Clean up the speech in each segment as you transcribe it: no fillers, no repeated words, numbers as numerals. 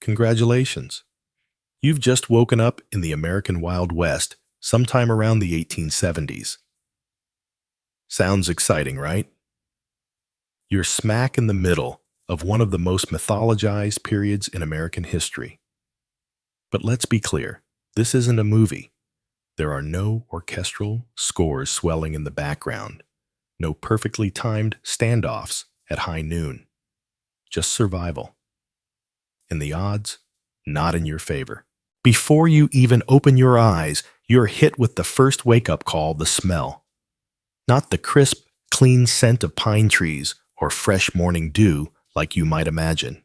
Congratulations. You've just woken up in the American Wild West sometime around the 1870s. Sounds exciting, right? You're smack in the middle of one of the most mythologized periods in American history. But let's be clear, this isn't a movie. There are no orchestral scores swelling in the background, no perfectly timed standoffs at high noon. Just survival. And the odds, not in your favor. Before you even open your eyes, you're hit with the first wake-up call, the smell. Not the crisp, clean scent of pine trees or fresh morning dew like you might imagine.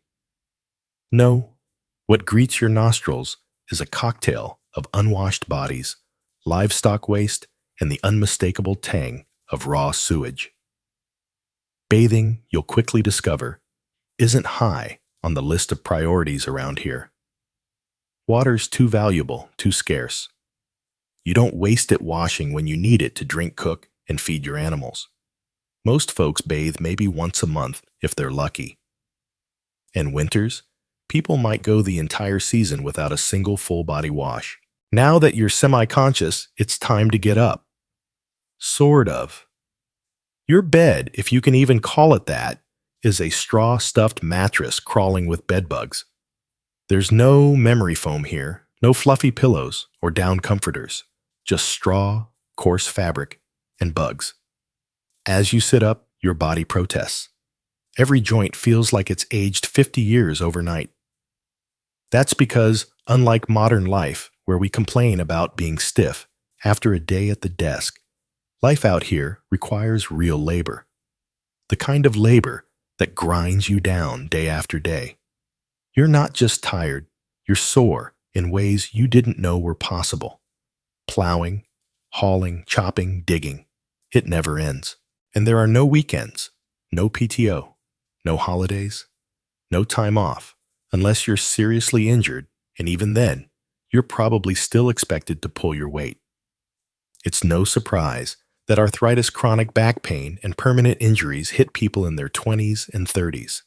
No, what greets your nostrils is a cocktail of unwashed bodies, livestock waste, and the unmistakable tang of raw sewage. Bathing, you'll quickly discover, isn't high on the list of priorities around here. Water's too valuable, too scarce. You don't waste it washing when you need it to drink, cook, and feed your animals. Most folks bathe maybe once a month if they're lucky. And winters, people might go the entire season without a single full-body wash. Now that you're semi-conscious, it's time to get up. Sort of. Your bed, if you can even call it that, is a straw-stuffed mattress crawling with bedbugs. There's no memory foam here, no fluffy pillows or down comforters, just straw, coarse fabric, and bugs. As you sit up, your body protests. Every joint feels like it's aged 50 years overnight. That's because, unlike modern life, where we complain about being stiff after a day at the desk, life out here requires real labor. The kind of labor that grinds you down day after day. You're not just tired, you're sore in ways you didn't know were possible. Plowing, hauling, chopping, digging. It never ends. And there are no weekends, no PTO, no holidays, no time off, unless you're seriously injured, and even then, you're probably still expected to pull your weight. It's no surprise that arthritis, chronic back pain, and permanent injuries hit people in their 20s and 30s.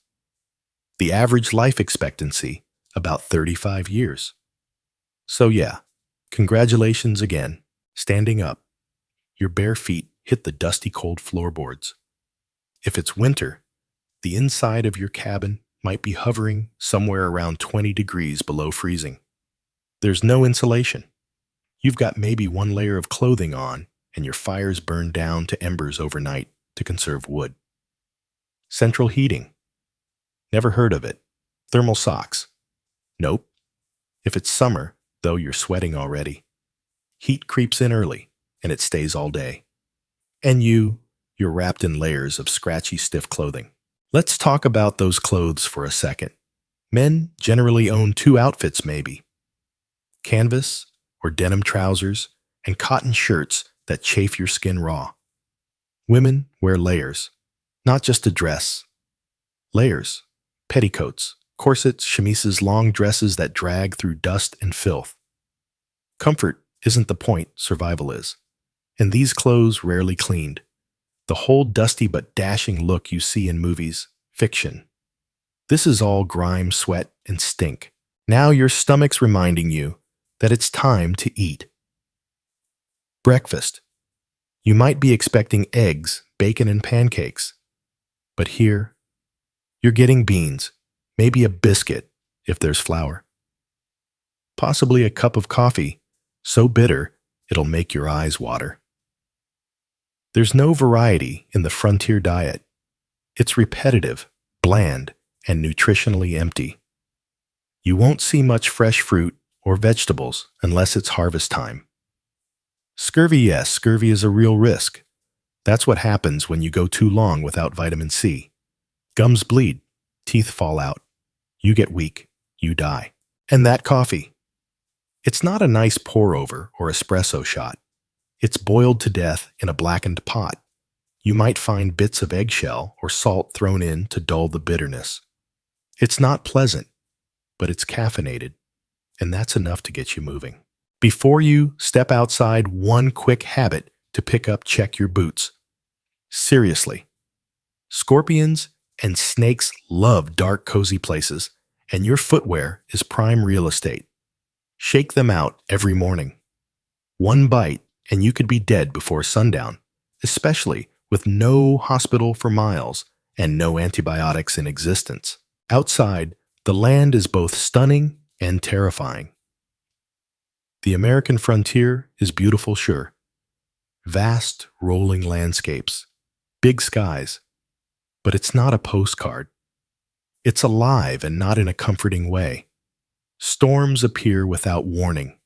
The average life expectancy, about 35 years. So yeah, congratulations again, standing up. Your bare feet hit the dusty cold floorboards. If it's winter, the inside of your cabin might be hovering somewhere around 20 degrees below freezing. There's no insulation. You've got maybe one layer of clothing on, and your fire's burned down to embers overnight to conserve wood. Central heating. Never heard of it. Thermal socks. Nope. If it's summer, though, you're sweating already. Heat creeps in early, and it stays all day. And you're wrapped in layers of scratchy, stiff clothing. Let's talk about those clothes for a second. Men generally own two outfits maybe. Canvas or denim trousers and cotton shirts that chafe your skin raw. Women wear layers, not just a dress. Layers, petticoats, corsets, chemises, long dresses that drag through dust and filth. Comfort isn't the point, survival is. And these clothes rarely cleaned. The whole dusty but dashing look you see in movies, fiction. This is all grime, sweat, and stink. Now your stomach's reminding you that it's time to eat. Breakfast. You might be expecting eggs, bacon, and pancakes. But here, you're getting beans, maybe a biscuit if there's flour. Possibly a cup of coffee, so bitter it'll make your eyes water. There's no variety in the frontier diet. It's repetitive, bland, and nutritionally empty. You won't see much fresh fruit or vegetables unless it's harvest time. Scurvy, yes, scurvy is a real risk. That's what happens when you go too long without vitamin C. Gums bleed, teeth fall out. You get weak, you die. And that coffee. It's not a nice pour-over or espresso shot. It's boiled to death in a blackened pot. You might find bits of eggshell or salt thrown in to dull the bitterness. It's not pleasant, but it's caffeinated, and that's enough to get you moving. Before you step outside, one quick habit to pick up, check your boots. Seriously. Scorpions and snakes love dark, cozy places, and your footwear is prime real estate. Shake them out every morning. One bite, and you could be dead before sundown, especially with no hospital for miles and no antibiotics in existence. Outside, the land is both stunning and terrifying. The American frontier is beautiful, sure. Vast, rolling landscapes, big skies. But it's not a postcard. It's alive and not in a comforting way. Storms appear without warning.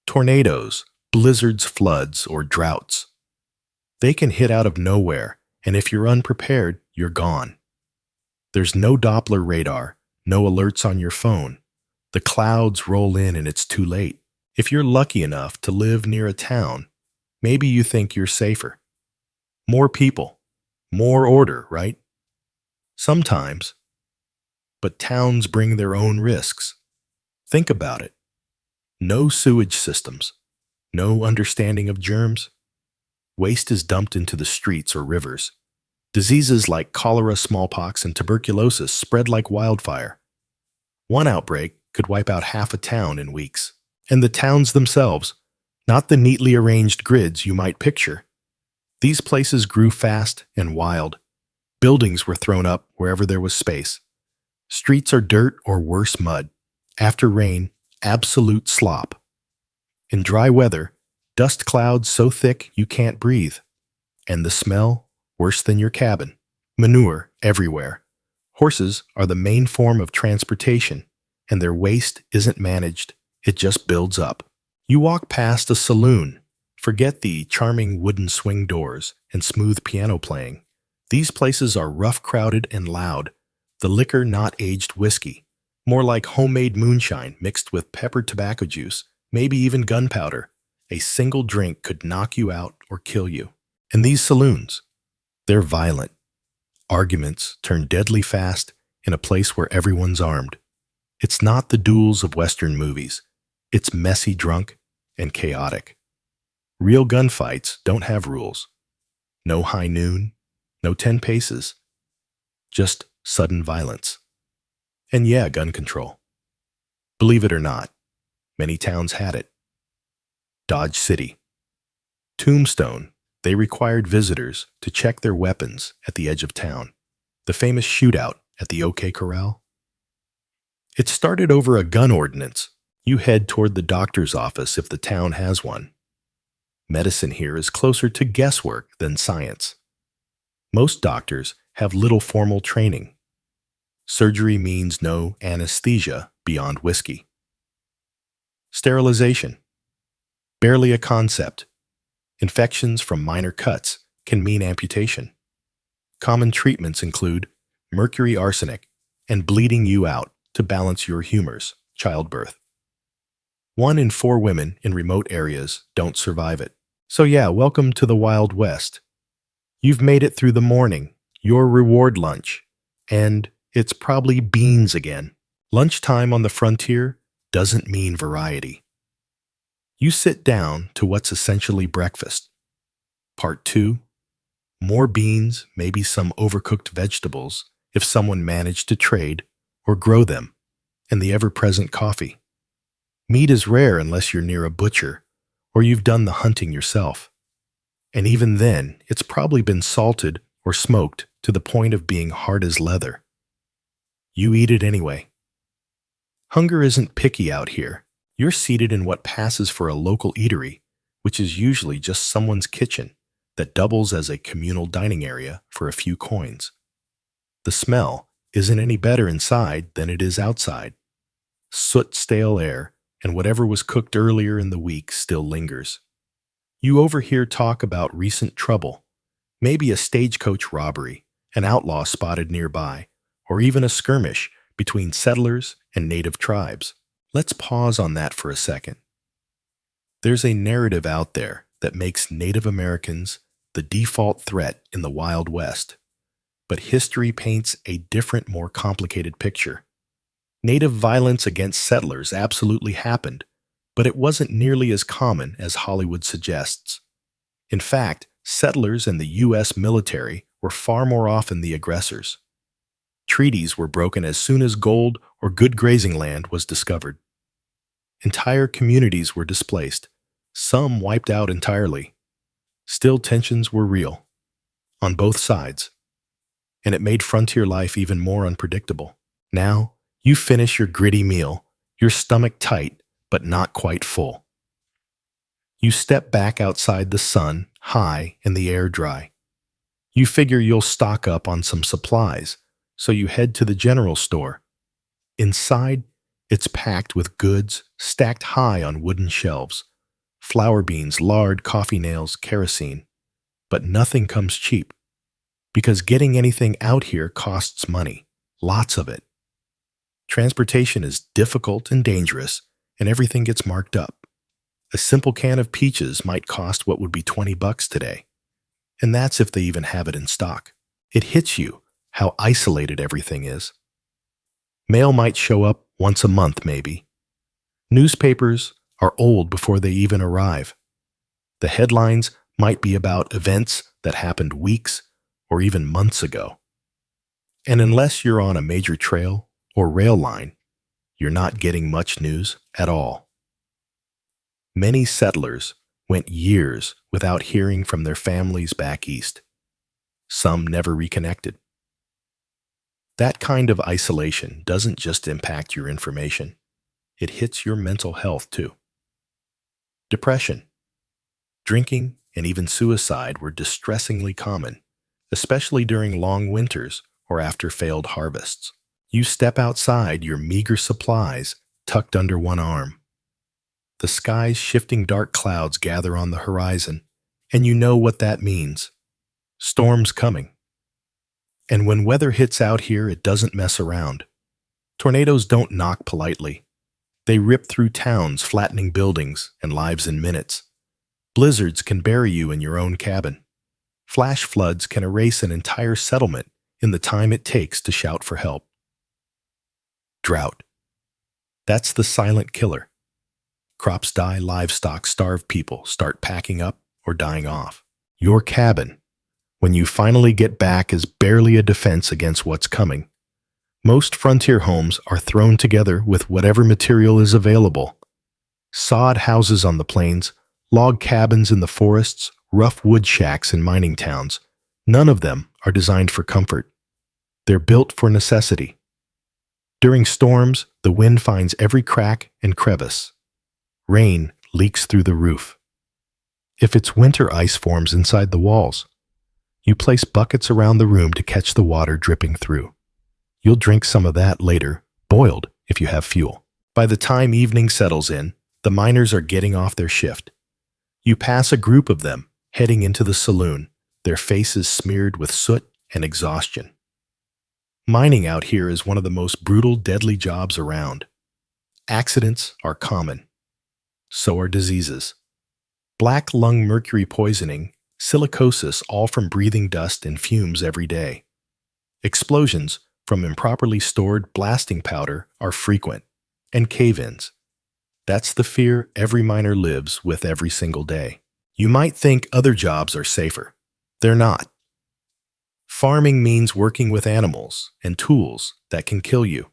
Tornadoes, blizzards, floods, or droughts. They can hit out of nowhere, and if you're unprepared, you're gone. There's no Doppler radar, no alerts on your phone. The clouds roll in and it's too late. If you're lucky enough to live near a town, maybe you think you're safer. More people, more order, right? Sometimes. But towns bring their own risks. Think about it. No sewage systems, no understanding of germs. Waste is dumped into the streets or rivers. Diseases like cholera, smallpox, and tuberculosis spread like wildfire. One outbreak could wipe out half a town in weeks. And the towns themselves, not the neatly arranged grids you might picture. These places grew fast and wild. Buildings were thrown up wherever there was space. Streets are dirt or worse, mud. After rain, absolute slop. In dry weather, dust clouds so thick you can't breathe. And the smell, worse than your cabin. Manure everywhere. Horses are the main form of transportation, and their waste isn't managed. It just builds up. You walk past a saloon. Forget the charming wooden swing doors and smooth piano playing. These places are rough, crowded, and loud. The liquor not aged whiskey. More like homemade moonshine mixed with peppered tobacco juice, maybe even gunpowder. A single drink could knock you out or kill you. And these saloons, they're violent. Arguments turn deadly fast in a place where everyone's armed. It's not the duels of Western movies. It's messy, drunk, and chaotic. Real gunfights don't have rules. No high noon, no 10 paces. Just sudden violence. And yeah, gun control. Believe it or not, many towns had it. Dodge City. Tombstone, they required visitors to check their weapons at the edge of town. The famous shootout at the OK Corral. It started over a gun ordinance. You head toward the doctor's office if the town has one. Medicine here is closer to guesswork than science. Most doctors have little formal training. Surgery means no anesthesia beyond whiskey. Sterilization. Barely a concept. Infections from minor cuts can mean amputation. Common treatments include mercury arsenic and bleeding you out to balance your humors, childbirth. 1 in 4 women in remote areas don't survive it. So yeah, welcome to the Wild West. You've made it through the morning, your reward lunch, and it's probably beans again. Lunchtime on the frontier doesn't mean variety. You sit down to what's essentially breakfast. Part 2, more beans, maybe some overcooked vegetables, if someone managed to trade or grow them, and the ever-present coffee. Meat is rare unless you're near a butcher or you've done the hunting yourself. And even then, it's probably been salted or smoked to the point of being hard as leather. You eat it anyway. Hunger isn't picky out here. You're seated in what passes for a local eatery, which is usually just someone's kitchen that doubles as a communal dining area for a few coins. The smell isn't any better inside than it is outside. Soot, stale air, and whatever was cooked earlier in the week still lingers. You overhear talk about recent trouble, maybe a stagecoach robbery, an outlaw spotted nearby, or even a skirmish between settlers and native tribes. Let's pause on that for a second. There's a narrative out there that makes Native Americans the default threat in the Wild West, but history paints a different, more complicated picture. Native violence against settlers absolutely happened, but it wasn't nearly as common as Hollywood suggests. In fact, settlers and the U.S. military were far more often the aggressors. Treaties were broken as soon as gold or good grazing land was discovered. Entire communities were displaced, some wiped out entirely. Still, tensions were real, on both sides, and it made frontier life even more unpredictable. Now, you finish your gritty meal, your stomach tight, but not quite full. You step back outside, the sun high and the air dry. You figure you'll stock up on some supplies, so you head to the general store. Inside, it's packed with goods stacked high on wooden shelves. Flour beans, lard, coffee nails, kerosene. But nothing comes cheap, because getting anything out here costs money, lots of it. Transportation is difficult and dangerous, and everything gets marked up. A simple can of peaches might cost what would be $20 today, and that's if they even have it in stock. It hits you how isolated everything is. Mail might show up once a month, maybe. Newspapers are old before they even arrive. The headlines might be about events that happened weeks or even months ago. And unless you're on a major trail or rail line, you're not getting much news at all. Many settlers went years without hearing from their families back east. Some never reconnected. That kind of isolation doesn't just impact your information. It hits your mental health too. Depression, drinking, and even suicide were distressingly common, especially during long winters or after failed harvests. You step outside, your meager supplies tucked under one arm. The sky's shifting dark clouds gather on the horizon, and you know what that means. Storms coming. And when weather hits out here, it doesn't mess around. Tornadoes don't knock politely. They rip through towns, flattening buildings and lives in minutes. Blizzards can bury you in your own cabin. Flash floods can erase an entire settlement in the time it takes to shout for help. Drought. That's the silent killer. Crops die, livestock starve, people start packing up or dying off. Your cabin, when you finally get back, is barely a defense against what's coming. Most frontier homes are thrown together with whatever material is available. Sod houses on the plains, log cabins in the forests, rough wood shacks in mining towns. None of them are designed for comfort. They're built for necessity. During storms, the wind finds every crack and crevice. Rain leaks through the roof. If it's winter, ice forms inside the walls. You place buckets around the room to catch the water dripping through. You'll drink some of that later, boiled if you have fuel. By the time evening settles in, the miners are getting off their shift. You pass a group of them heading into the saloon, their faces smeared with soot and exhaustion. Mining out here is one of the most brutal, deadly jobs around. Accidents are common. So are diseases. Black lung mercury poisoning, silicosis, all from breathing dust and fumes every day. Explosions from improperly stored blasting powder are frequent, and cave-ins. That's the fear every miner lives with every single day. You might think other jobs are safer. They're not. Farming means working with animals and tools that can kill you.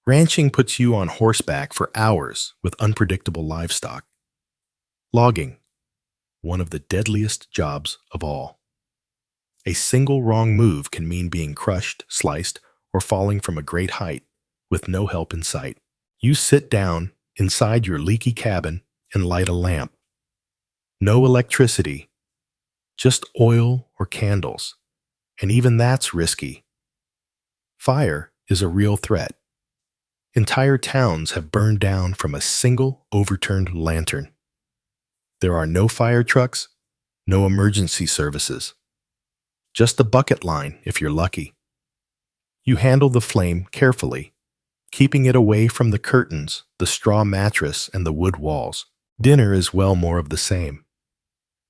Ranching puts you on horseback for hours with unpredictable livestock. Logging, one of the deadliest jobs of all. A single wrong move can mean being crushed, sliced, or falling from a great height with no help in sight. You sit down inside your leaky cabin and light a lamp. No electricity, just oil or candles, and even that's risky. Fire is a real threat. Entire towns have burned down from a single overturned lantern. There are no fire trucks, no emergency services. Just a bucket line if you're lucky. You handle the flame carefully, keeping it away from the curtains, the straw mattress, and the wood walls. Dinner is well more of the same.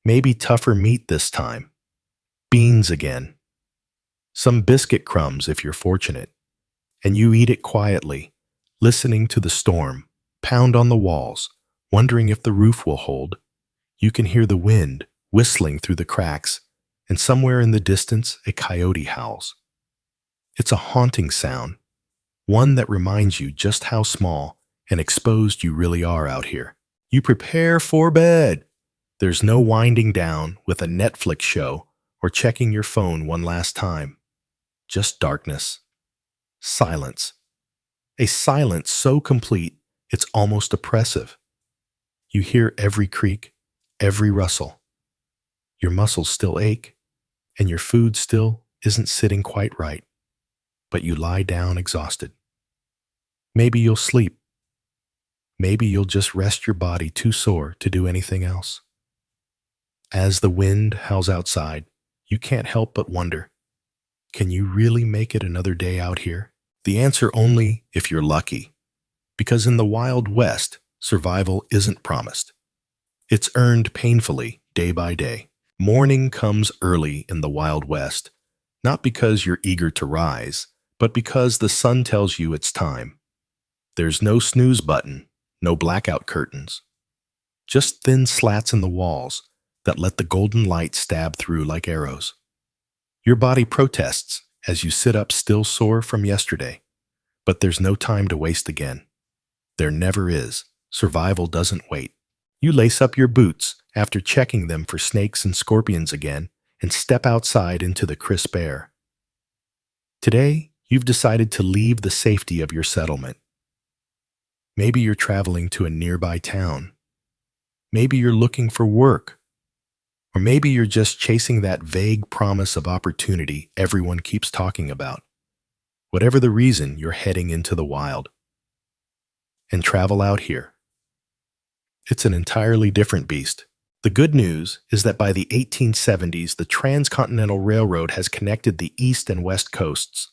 Maybe tougher meat this time. Beans again. Some biscuit crumbs if you're fortunate. And you eat it quietly, listening to the storm pound on the walls, wondering if the roof will hold. You can hear the wind whistling through the cracks, and somewhere in the distance a coyote howls. It's a haunting sound, one that reminds you just how small and exposed you really are out here. You prepare for bed. There's no winding down with a Netflix show or checking your phone one last time. Just darkness. Silence. A silence so complete it's almost oppressive. You hear every creak, every rustle. Your muscles still ache, and your food still isn't sitting quite right, but you lie down exhausted. Maybe you'll sleep. Maybe you'll just rest your body too sore to do anything else. As the wind howls outside, you can't help but wonder, can you really make it another day out here? The answer only if you're lucky. Because in the Wild West, survival isn't promised. It's earned painfully, day by day. Morning comes early in the Wild West, not because you're eager to rise, but because the sun tells you it's time. There's no snooze button, no blackout curtains. Just thin slats in the walls that let the golden light stab through like arrows. Your body protests as you sit up still sore from yesterday, but there's no time to waste again. There never is. Survival doesn't wait. You lace up your boots after checking them for snakes and scorpions again and step outside into the crisp air. Today, you've decided to leave the safety of your settlement. Maybe you're traveling to a nearby town. Maybe you're looking for work. Or maybe you're just chasing that vague promise of opportunity everyone keeps talking about. Whatever the reason, you're heading into the wild. And travel out here. It's an entirely different beast. The good news is that by the 1870s, the Transcontinental Railroad has connected the East and West coasts.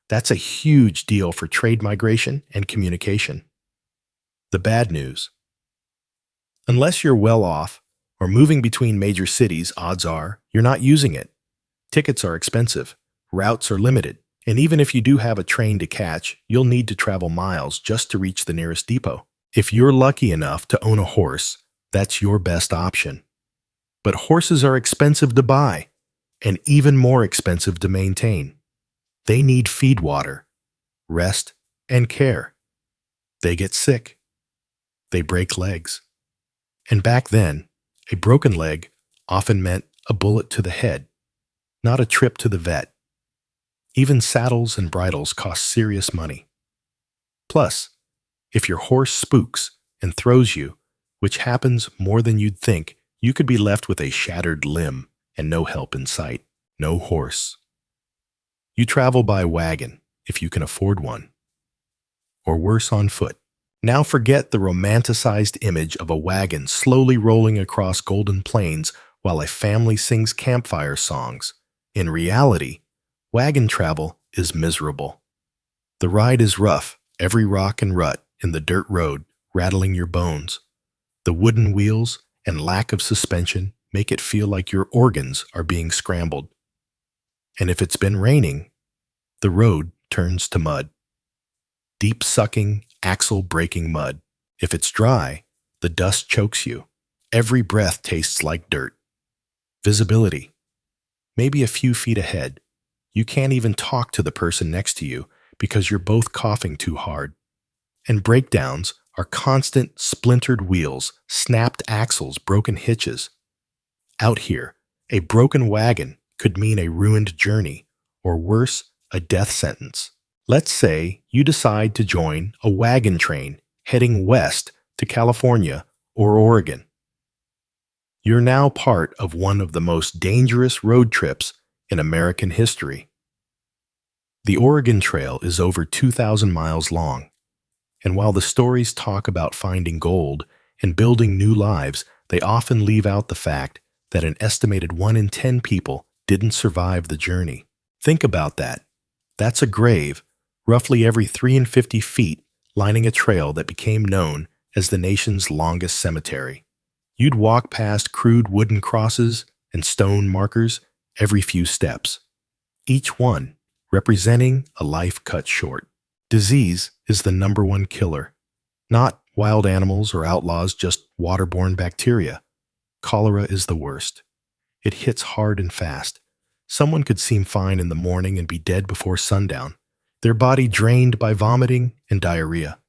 That's a huge deal for trade migration and communication. The bad news. Unless you're well off or moving between major cities, odds are you're not using it. Tickets are expensive, routes are limited, and even if you do have a train to catch, you'll need to travel miles just to reach the nearest depot. If you're lucky enough to own a horse, that's your best option. But horses are expensive to buy, and even more expensive to maintain. They need feed water, rest, and care. They get sick. They break legs. And back then, a broken leg often meant a bullet to the head, not a trip to the vet. Even saddles and bridles cost serious money. Plus, if your horse spooks and throws you, which happens more than you'd think, you could be left with a shattered limb and no help in sight. No horse. You travel by wagon, if you can afford one. Or worse, on foot. Now forget the romanticized image of a wagon slowly rolling across golden plains while a family sings campfire songs. In reality, wagon travel is miserable. The ride is rough, every rock and rut in the dirt road rattling your bones. The wooden wheels and lack of suspension make it feel like your organs are being scrambled. And if it's been raining, the road turns to mud. Deep-sucking, axle-breaking mud. If it's dry, the dust chokes you. Every breath tastes like dirt. Visibility. Maybe a few feet ahead. You can't even talk to the person next to you because you're both coughing too hard. And breakdowns are constant splintered wheels, snapped axles, broken hitches. Out here, a broken wagon could mean a ruined journey, or worse, a death sentence. Let's say you decide to join a wagon train heading west to California or Oregon. You're now part of one of the most dangerous road trips in American history. The Oregon Trail is over 2,000 miles long, and while the stories talk about finding gold and building new lives, they often leave out the fact that an estimated 1 in 10 people didn't survive the journey. Think about that. That's a grave, roughly every 350 feet, lining a trail that became known as the nation's longest cemetery. You'd walk past crude wooden crosses and stone markers every few steps, each one representing a life cut short. Disease is the #1 killer. Not wild animals or outlaws, just waterborne bacteria. Cholera is the worst. It hits hard and fast. Someone could seem fine in the morning and be dead before sundown. their body drained by vomiting and diarrhea.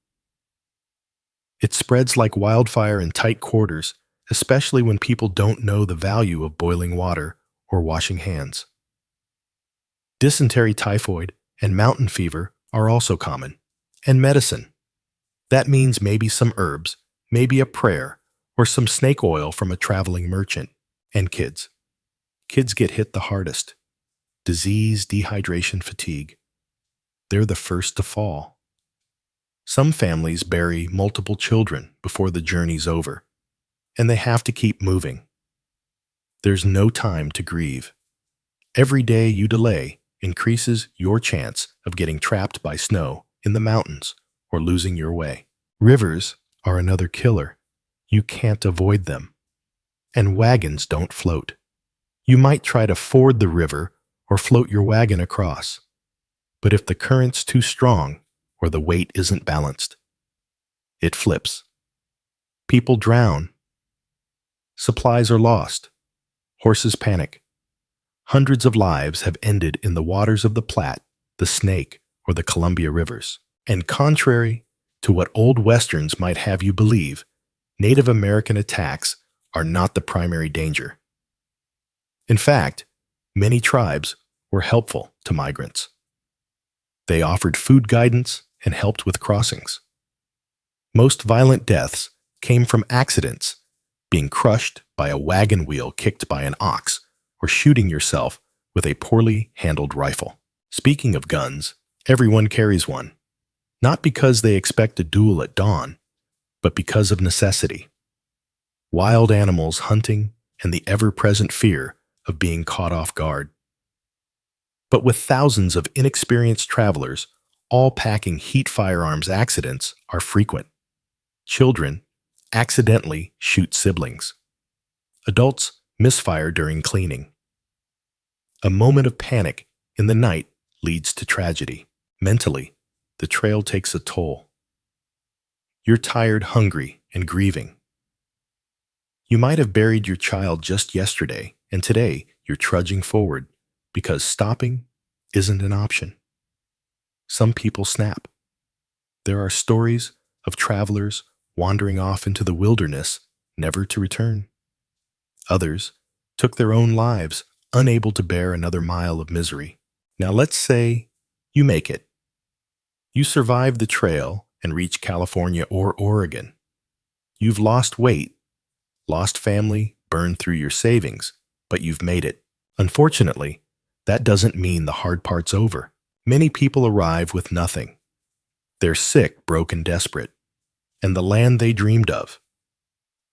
It spreads like wildfire in tight quarters, especially when people don't know the value of boiling water or washing hands. Dysentery, typhoid, and mountain fever are also common. And medicine. That means maybe some herbs, maybe a prayer, or some snake oil from a traveling merchant. And kids. Kids get hit the hardest. Disease, dehydration, fatigue. They're the first to fall. Some families bury multiple children before the journey's over, and they have to keep moving. There's no time to grieve. Every day you delay increases your chance of getting trapped by snow in the mountains or losing your way. Rivers are another killer. You can't avoid them. And wagons don't float. You might try to ford the river or float your wagon across. But if the current's too strong or the weight isn't balanced, it flips. People drown. Supplies are lost. Horses panic. Hundreds of lives have ended in the waters of the Platte, the Snake, or the Columbia rivers. And contrary to what old westerns might have you believe, Native American attacks are not the primary danger. In fact, many tribes were helpful to migrants. They offered food guidance and helped with crossings. Most violent deaths came from accidents, being crushed by a wagon wheel kicked by an ox, or shooting yourself with a poorly handled rifle. Speaking of guns, everyone carries one. Not because they expect a duel at dawn, but because of necessity. Wild animals hunting and the ever-present fear of being caught off guard. But with thousands of inexperienced travelers, all packing heat firearms, accidents are frequent. Children accidentally shoot siblings. Adults misfire during cleaning. A moment of panic in the night leads to tragedy. Mentally, the trail takes a toll. You're tired, hungry, and grieving. You might have buried your child just yesterday, and today you're trudging forward because stopping isn't an option. Some people snap. There are stories of travelers wandering off into the wilderness, never to return. Others took their own lives, unable to bear another mile of misery. Now let's say you make it. You survive the trail and reach California or Oregon. You've lost weight, lost family, burned through your savings, but you've made it. Unfortunately, that doesn't mean the hard part's over. Many people arrive with nothing. They're sick, broken, desperate. And the land they dreamed of,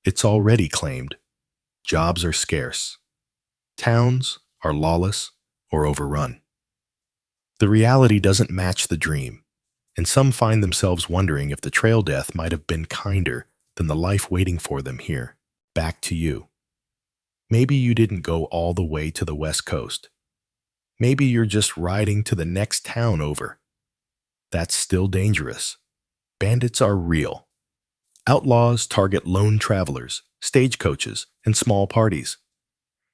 it's already claimed. Jobs are scarce. Towns are lawless or overrun. The reality doesn't match the dream, and some find themselves wondering if the trail death might have been kinder than the life waiting for them here. Back to you. Maybe you didn't go all the way to the West Coast. Maybe you're just riding to the next town over. That's still dangerous. Bandits are real. Outlaws target lone travelers, stagecoaches, and small parties.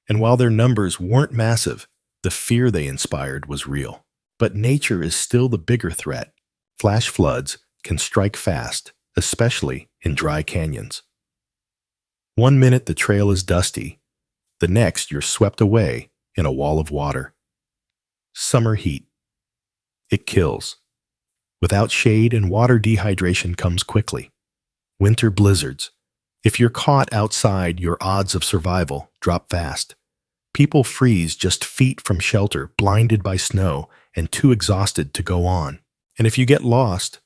And while their numbers weren't massive, the fear they inspired was real. But nature is still the bigger threat. Flash floods can strike fast, especially in dry canyons. One minute the trail is dusty, the next you're swept away in a wall of water. Summer heat. It kills. Without shade and water, dehydration comes quickly. Winter blizzards. If you're caught outside, your odds of survival drop fast. People freeze just feet from shelter, blinded by snow and too exhausted to go on. And if you get lost,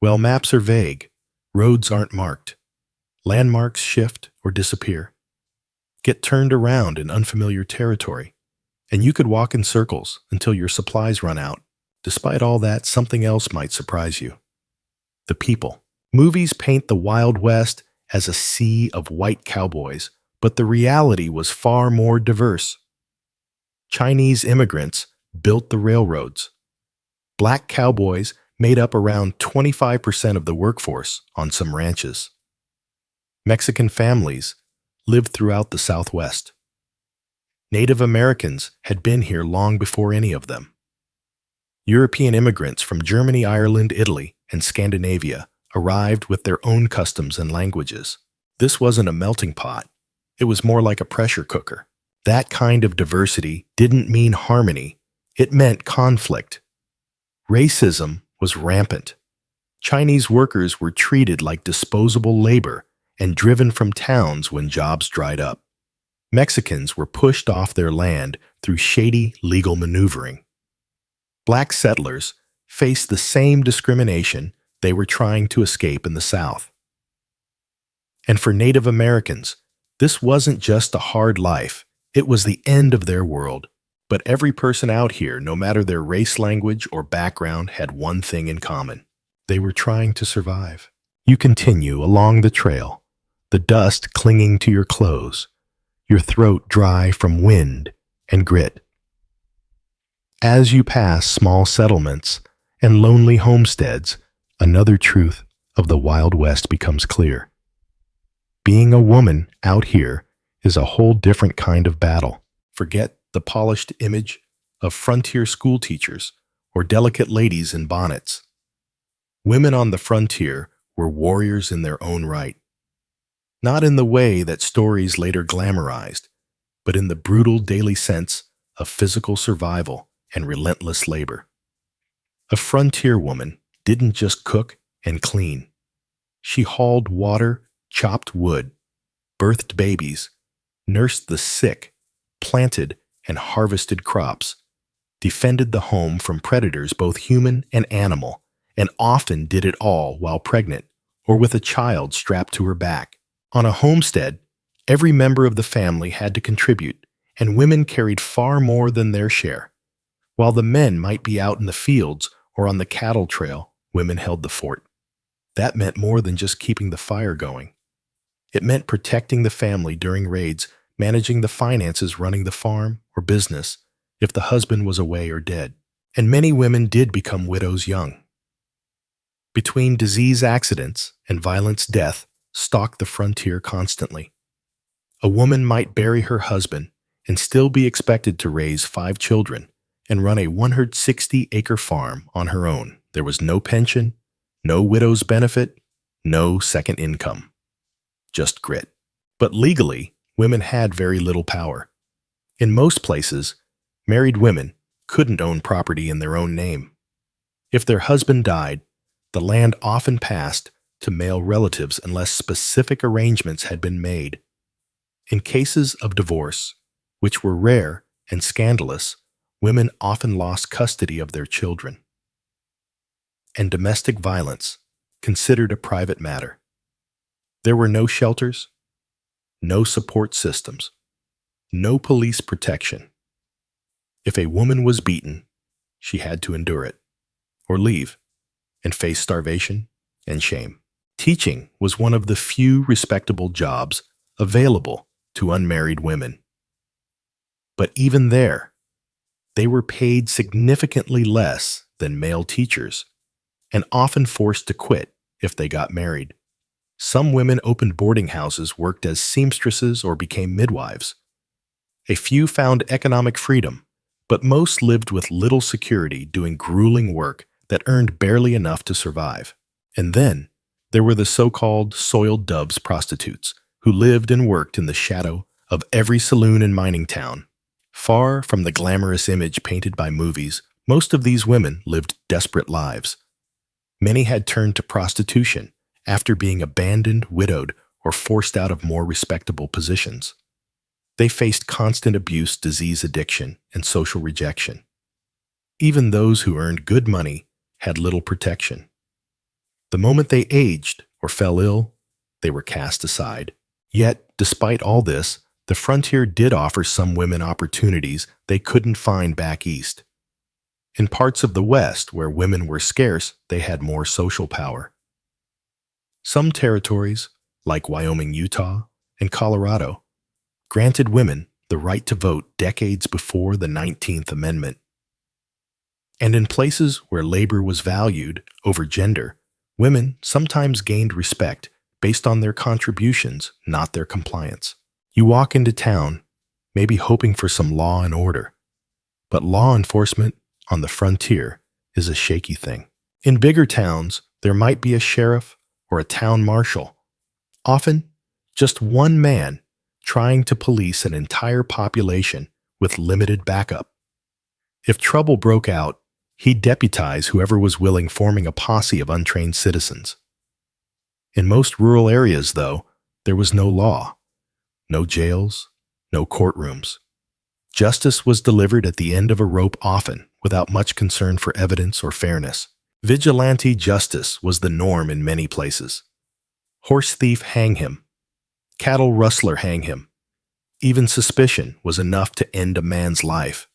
well, maps are vague. Roads aren't marked. Landmarks shift or disappear. Get turned around in unfamiliar territory, and you could walk in circles until your supplies run out. Despite all that, something else might surprise you. The people. Movies paint the Wild West as a sea of white cowboys, but the reality was far more diverse. Chinese immigrants built the railroads. Black cowboys made up around 25% of the workforce on some ranches. Mexican families lived throughout the Southwest. Native Americans had been here long before any of them. European immigrants from Germany, Ireland, Italy, and Scandinavia arrived with their own customs and languages. This wasn't a melting pot. It was more like a pressure cooker. That kind of diversity didn't mean harmony. It meant conflict. Racism was rampant. Chinese workers were treated like disposable labor and driven from towns when jobs dried up. Mexicans were pushed off their land through shady legal maneuvering. Black settlers faced the same discrimination they were trying to escape in the South. And for Native Americans, this wasn't just a hard life, it was the end of their world. But every person out here, no matter their race, language, or background, had one thing in common. They were trying to survive. You continue along the trail, the dust clinging to your clothes, your throat dry from wind and grit. As you pass small settlements and lonely homesteads, another truth of the Wild West becomes clear. Being a woman out here is a whole different kind of battle. Forget the polished image of frontier school teachers or delicate ladies in bonnets. Women on the frontier were warriors in their own right. Not in the way that stories later glamorized, but in the brutal daily sense of physical survival and relentless labor. A frontier woman didn't just cook and clean. She hauled water, chopped wood, birthed babies, nursed the sick, planted and harvested crops, defended the home from predators both human and animal, and often did it all while pregnant or with a child strapped to her back. On a homestead, every member of the family had to contribute, and women carried far more than their share. While the men might be out in the fields or on the cattle trail, women held the fort. That meant more than just keeping the fire going. It meant protecting the family during raids, managing the finances, running the farm or business if the husband was away or dead. And many women did become widows young. Between disease accidents and violence, death stalked the frontier constantly. A woman might bury her husband and still be expected to raise 5 children and run a 160-acre farm on her own. There was no pension, no widow's benefit, no second income. Just grit. But legally, women had very little power. In most places, married women couldn't own property in their own name. If their husband died, the land often passed to male relatives unless specific arrangements had been made. In cases of divorce, which were rare and scandalous, women often lost custody of their children. And domestic violence, considered a private matter. There were no shelters, no support systems, no police protection. If a woman was beaten, she had to endure it, or leave, and face starvation and shame. Teaching was one of the few respectable jobs available to unmarried women. But even there, they were paid significantly less than male teachers, and often forced to quit if they got married. Some women opened boarding houses, worked as seamstresses, or became midwives. A few found economic freedom, but most lived with little security doing grueling work that earned barely enough to survive. And then, there were the so-called soiled doves prostitutes who lived and worked in the shadow of every saloon and mining town. Far from the glamorous image painted by movies, most of these women lived desperate lives. Many had turned to prostitution after being abandoned, widowed, or forced out of more respectable positions. They faced constant abuse, disease, addiction, and social rejection. Even those who earned good money had little protection. The moment they aged or fell ill, they were cast aside. Yet, despite all this, the frontier did offer some women opportunities they couldn't find back east. In parts of the West where women were scarce, they had more social power. Some territories, like Wyoming, Utah, and Colorado, granted women the right to vote decades before the 19th Amendment. And in places where labor was valued over gender, women sometimes gained respect based on their contributions, not their compliance. You walk into town, maybe hoping for some law and order, but law enforcement on the frontier is a shaky thing. In bigger towns, there might be a sheriff or a town marshal, often just one man trying to police an entire population with limited backup. If trouble broke out, he'd deputize whoever was willing, forming a posse of untrained citizens. In most rural areas, though, there was no law, no jails, no courtrooms. Justice was delivered at the end of a rope, often without much concern for evidence or fairness. Vigilante justice was the norm in many places. Horse thief, hang him. Cattle rustler, hang him. Even suspicion was enough to end a man's life.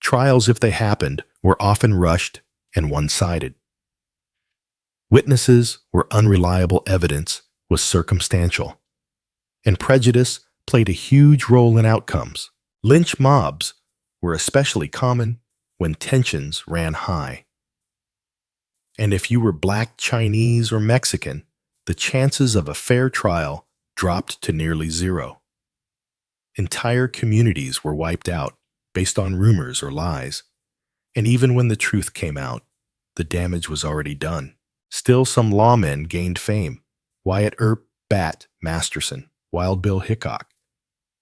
Trials, if they happened, were often rushed and one-sided. Witnesses were unreliable, evidence was circumstantial, and prejudice played a huge role in outcomes. Lynch mobs were especially common when tensions ran high. And if you were Black, Chinese, or Mexican, the chances of a fair trial dropped to nearly zero. Entire communities were wiped out based on rumors or lies, and even when the truth came out, the damage was already done. Still, some lawmen gained fame: Wyatt Earp, Bat Masterson, Wild Bill Hickok.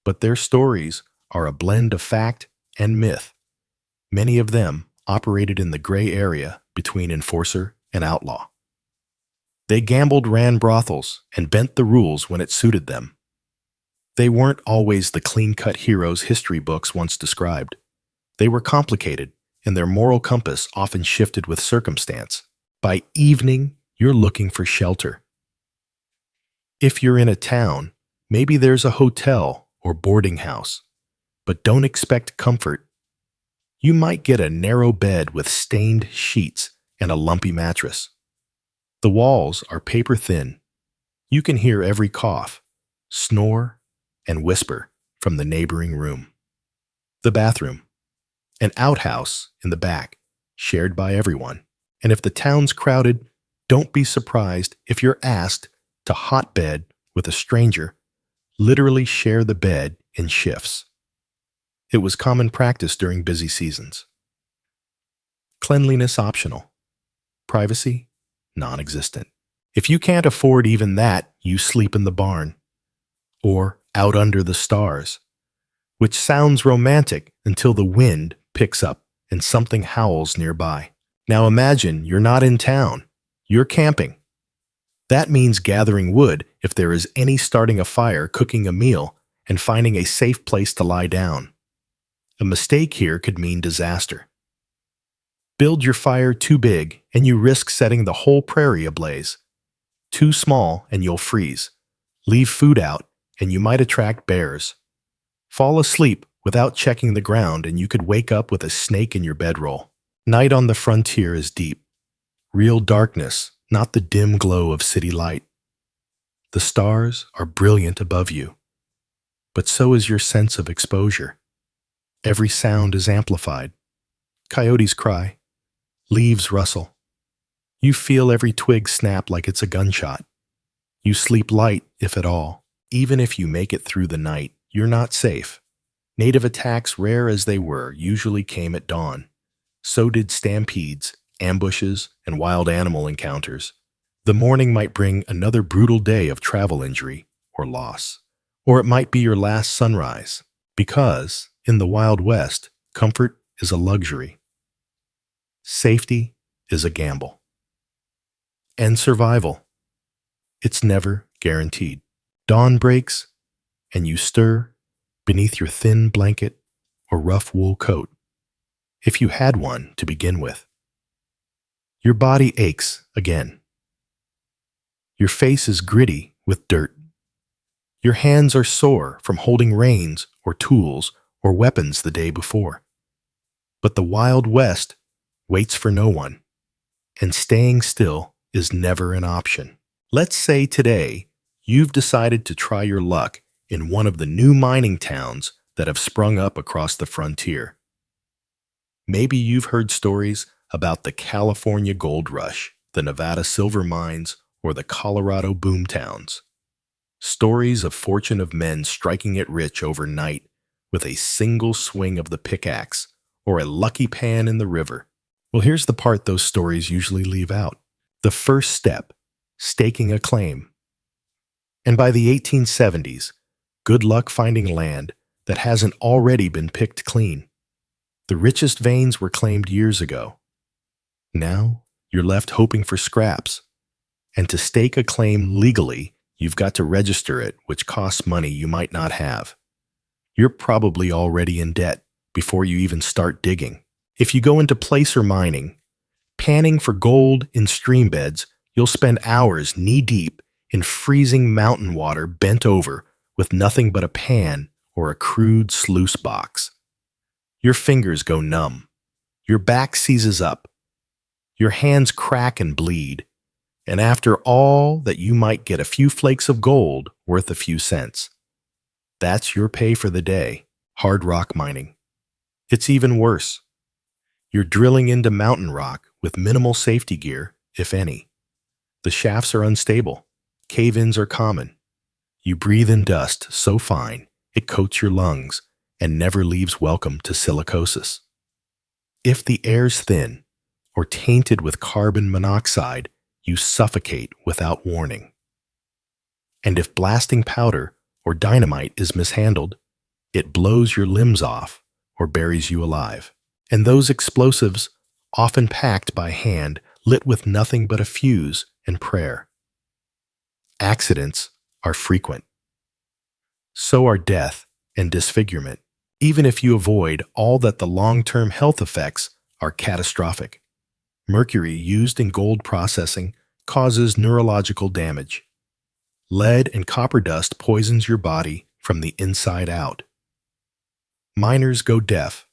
But their stories are a blend of fact and myth. Many of them operated in the gray area between enforcer and outlaw. They gambled, ran brothels, and bent the rules when it suited them. They weren't always the clean-cut heroes history books once described. They were complicated, and their moral compass often shifted with circumstance. By evening, you're looking for shelter. If you're in a town, maybe there's a hotel or boarding house, but don't expect comfort. You might get a narrow bed with stained sheets and a lumpy mattress. The walls are paper thin. You can hear every cough, snore, and whisper from the neighboring room. The bathroom, an outhouse in the back, shared by everyone. And if the town's crowded, don't be surprised if you're asked to hotbed with a stranger, literally share the bed in shifts. It was common practice during busy seasons. Cleanliness optional. Privacy non-existent. If you can't afford even that, you sleep in the barn or out under the stars, which sounds romantic until the wind picks up and something howls nearby. Now imagine you're not in town, you're camping. That means gathering wood if there is any, starting a fire, cooking a meal, and finding a safe place to lie down. A mistake here could mean disaster. Build your fire too big and you risk setting the whole prairie ablaze. Too small and you'll freeze. Leave food out and you might attract bears. Fall asleep without checking the ground and you could wake up with a snake in your bedroll. Night on the frontier is deep. Real darkness, not the dim glow of city light. The stars are brilliant above you, but so is your sense of exposure. Every sound is amplified. Coyotes cry. Leaves rustle. You feel every twig snap like it's a gunshot. You sleep light, if at all. Even if you make it through the night, you're not safe. Native attacks, rare as they were, usually came at dawn. So did stampedes, ambushes, and wild animal encounters. The morning might bring another brutal day of travel injury or loss. Or it might be your last sunrise, because, in the Wild West, comfort is a luxury. Safety is a gamble. And survival. It's never guaranteed. Dawn breaks, and you stir beneath your thin blanket or rough wool coat, if you had one to begin with. Your body aches again. Your face is gritty with dirt. Your hands are sore from holding reins or tools or weapons the day before. But the Wild West waits for no one, and staying still is never an option. Let's say today you've decided to try your luck in one of the new mining towns that have sprung up across the frontier. Maybe you've heard stories about the California gold rush, the Nevada silver mines, or the Colorado boom towns. Stories of fortune of men striking it rich overnight with a single swing of the pickaxe or a lucky pan in the river. Well, here's the part those stories usually leave out. The first step, staking a claim. And by the 1870s, good luck finding land that hasn't already been picked clean. The richest veins were claimed years ago. Now, you're left hoping for scraps. And to stake a claim legally, you've got to register it, which costs money you might not have. You're probably already in debt before you even start digging. If you go into placer mining, panning for gold in stream beds, you'll spend hours knee-deep in freezing mountain water bent over with nothing but a pan or a crude sluice box. Your fingers go numb. Your back seizes up. Your hands crack and bleed. And after all that, you might get a few flakes of gold worth a few cents. That's your pay for the day. Hard rock mining. It's even worse. You're drilling into mountain rock with minimal safety gear, if any. The shafts are unstable. Cave-ins are common. You breathe in dust so fine it coats your lungs and never leaves welcome to silicosis. If the air's thin or tainted with carbon monoxide, you suffocate without warning. And if blasting powder or dynamite is mishandled, it blows your limbs off or buries you alive. And those explosives, often packed by hand, lit with nothing but a fuse and prayer. Accidents are frequent. So are death and disfigurement, even if you avoid all that. The long-term health effects are catastrophic. Mercury used in gold processing causes neurological damage. Lead and copper dust poisons your body from the inside out. Miners go deaf,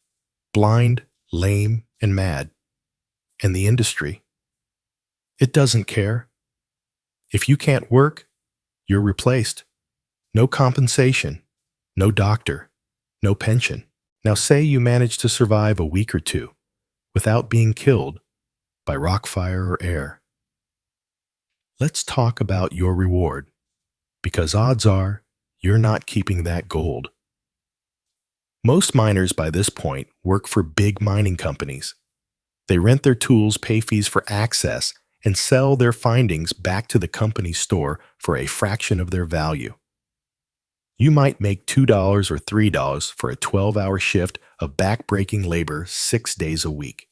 blind, lame, and mad. And the industry, it doesn't care. If you can't work, you're replaced. No compensation, no doctor, no pension. Now say you manage to survive a week or two without being killed by rock fire or air. Let's talk about your reward, because odds are you're not keeping that gold. Most miners by this point work for big mining companies. They rent their tools, pay fees for access, and sell their findings back to the company store for a fraction of their value. You might make $2 or $3 for a 12-hour shift of back-breaking labor 6 days a week.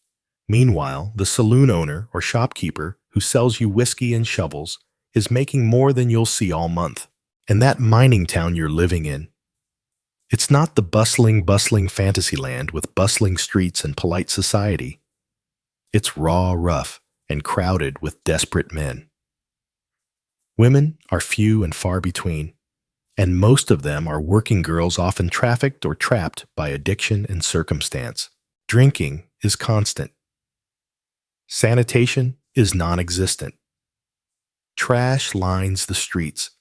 Meanwhile, the saloon owner or shopkeeper who sells you whiskey and shovels is making more than you'll see all month. And that mining town you're living in, it's not the bustling fantasy land with bustling streets and polite society. It's raw, rough, and crowded with desperate men. Women are few and far between, and most of them are working girls often trafficked or trapped by addiction and circumstance. Drinking is constant. Sanitation is non-existent. Trash lines the streets.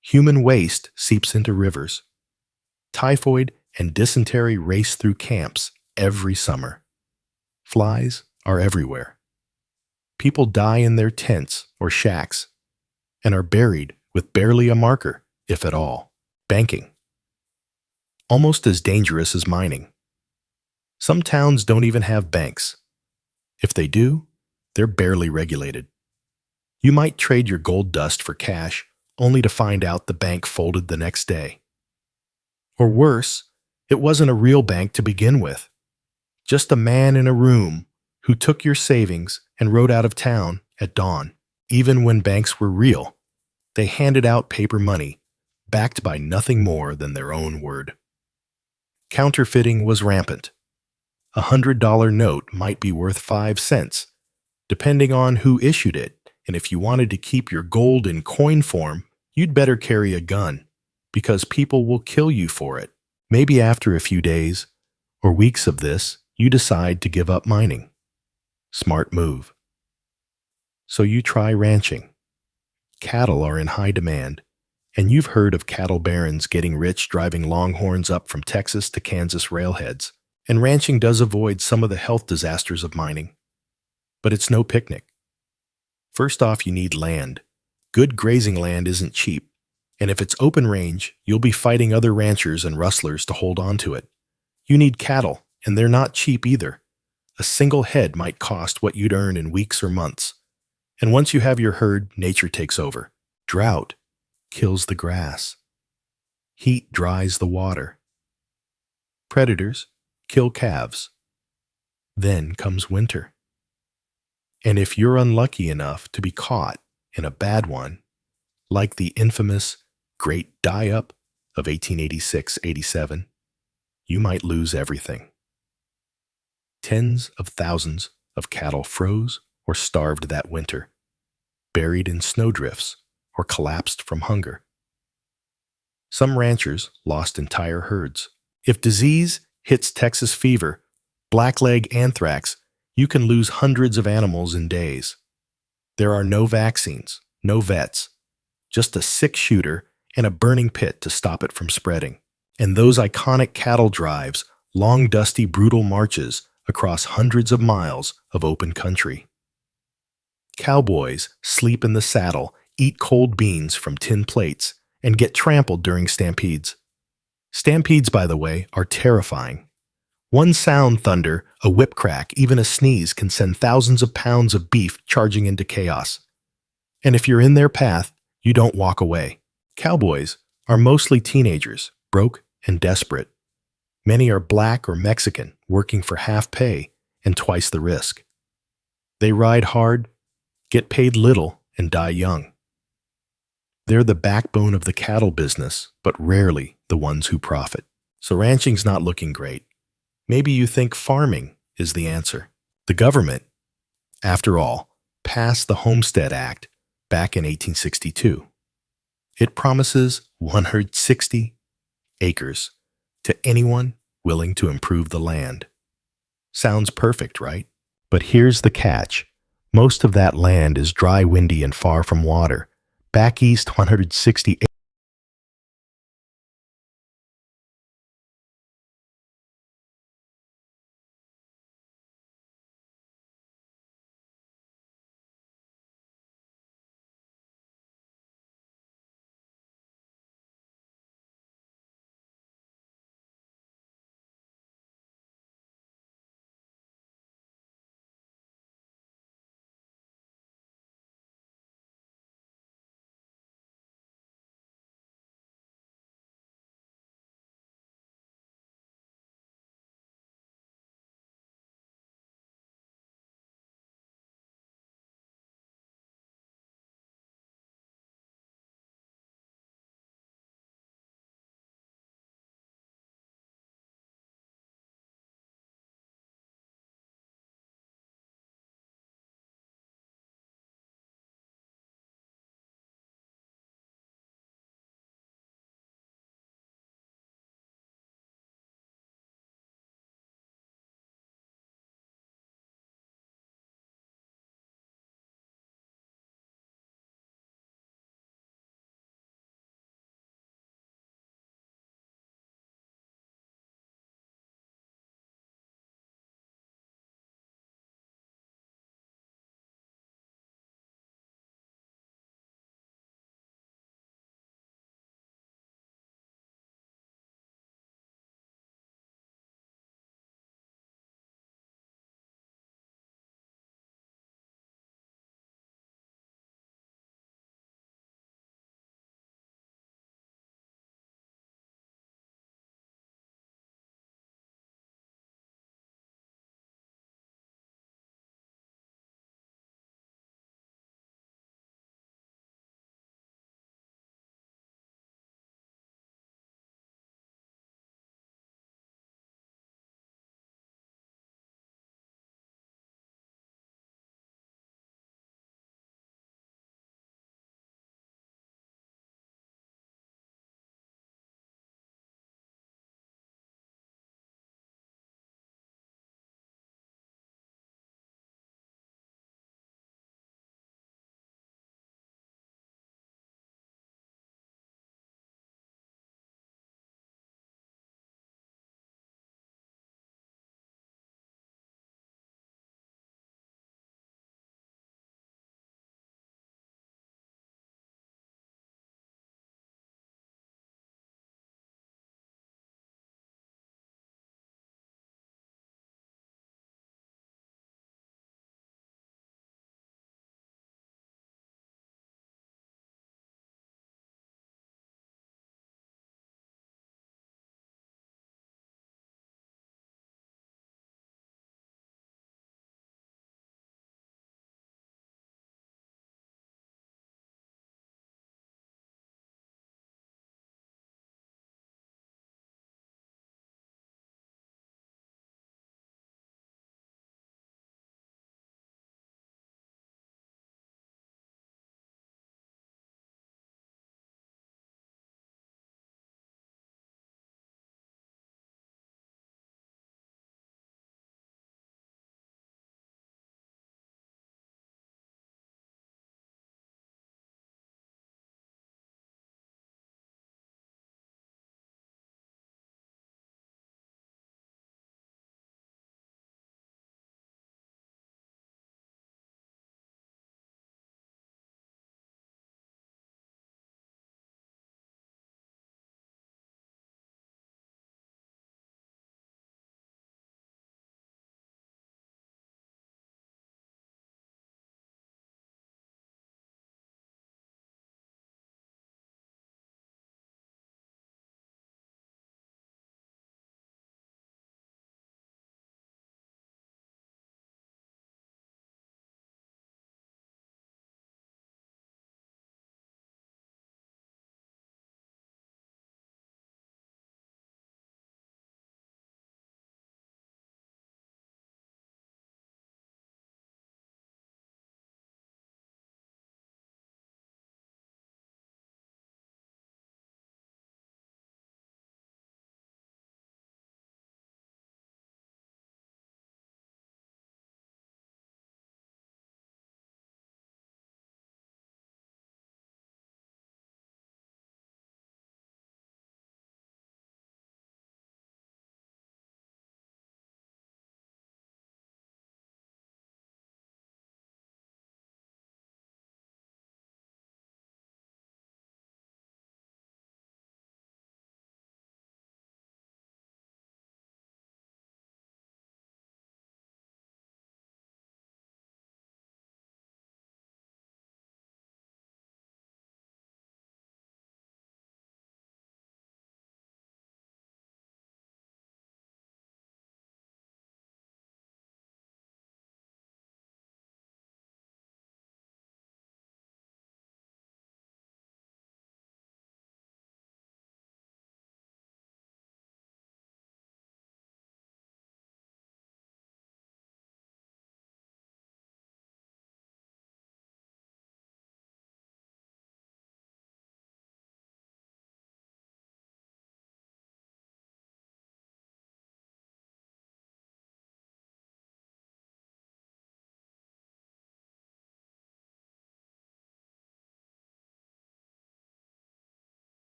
Human waste seeps into rivers. Typhoid and dysentery race through camps every summer. Flies are everywhere. People die in their tents or shacks and are buried with barely a marker, if at all. Banking. Almost as dangerous as mining. Some towns don't even have banks. If they do, they're barely regulated. You might trade your gold dust for cash, only to find out the bank folded the next day. Or worse, it wasn't a real bank to begin with. Just a man in a room who took your savings and rode out of town at dawn. Even when banks were real, they handed out paper money, backed by nothing more than their own word. Counterfeiting was rampant. A $100 note might be worth 5 cents, depending on who issued it, and if you wanted to keep your gold in coin form, you'd better carry a gun, because people will kill you for it. Maybe after a few days or weeks of this, you decide to give up mining. Smart move. So you try ranching. Cattle are in high demand, and you've heard of cattle barons getting rich driving longhorns up from Texas to Kansas railheads. And ranching does avoid some of the health disasters of mining. But it's no picnic. First off, you need land. Good grazing land isn't cheap, and if it's open range, you'll be fighting other ranchers and rustlers to hold on to it. You need cattle, and they're not cheap either. A single head might cost what you'd earn in weeks or months. And once you have your herd, nature takes over. Drought kills the grass. Heat dries the water. Predators kill calves. Then comes winter. And if you're unlucky enough to be caught in a bad one, like the infamous Great Die-Up of 1886-87, you might lose everything. Tens of thousands of cattle froze or starved that winter, buried in snowdrifts or collapsed from hunger. Some ranchers lost entire herds. If disease hits Texas fever, blackleg anthrax, you can lose hundreds of animals in days. There are no vaccines, no vets, just a sick shooter and a burning pit to stop it from spreading. And those iconic cattle drives, long, dusty, brutal marches across hundreds of miles of open country. Cowboys sleep in the saddle, eat cold beans from tin plates, and get trampled during stampedes. Stampedes, by the way, are terrifying. One sound, thunder, a whip crack, even a sneeze can send thousands of pounds of beef charging into chaos. And if you're in their path, you don't walk away. Cowboys are mostly teenagers, broke and desperate. Many are black or Mexican, working for half pay and twice the risk. They ride hard, get paid little, and die young. They're the backbone of the cattle business, but rarely the ones who profit. So ranching's not looking great. Maybe you think farming is the answer. The government, after all, passed the Homestead Act back in 1862. It promises 160 acres to anyone willing to improve the land. Sounds perfect, right? But here's the catch. Most of that land is dry, windy, and far from water. Back east, 160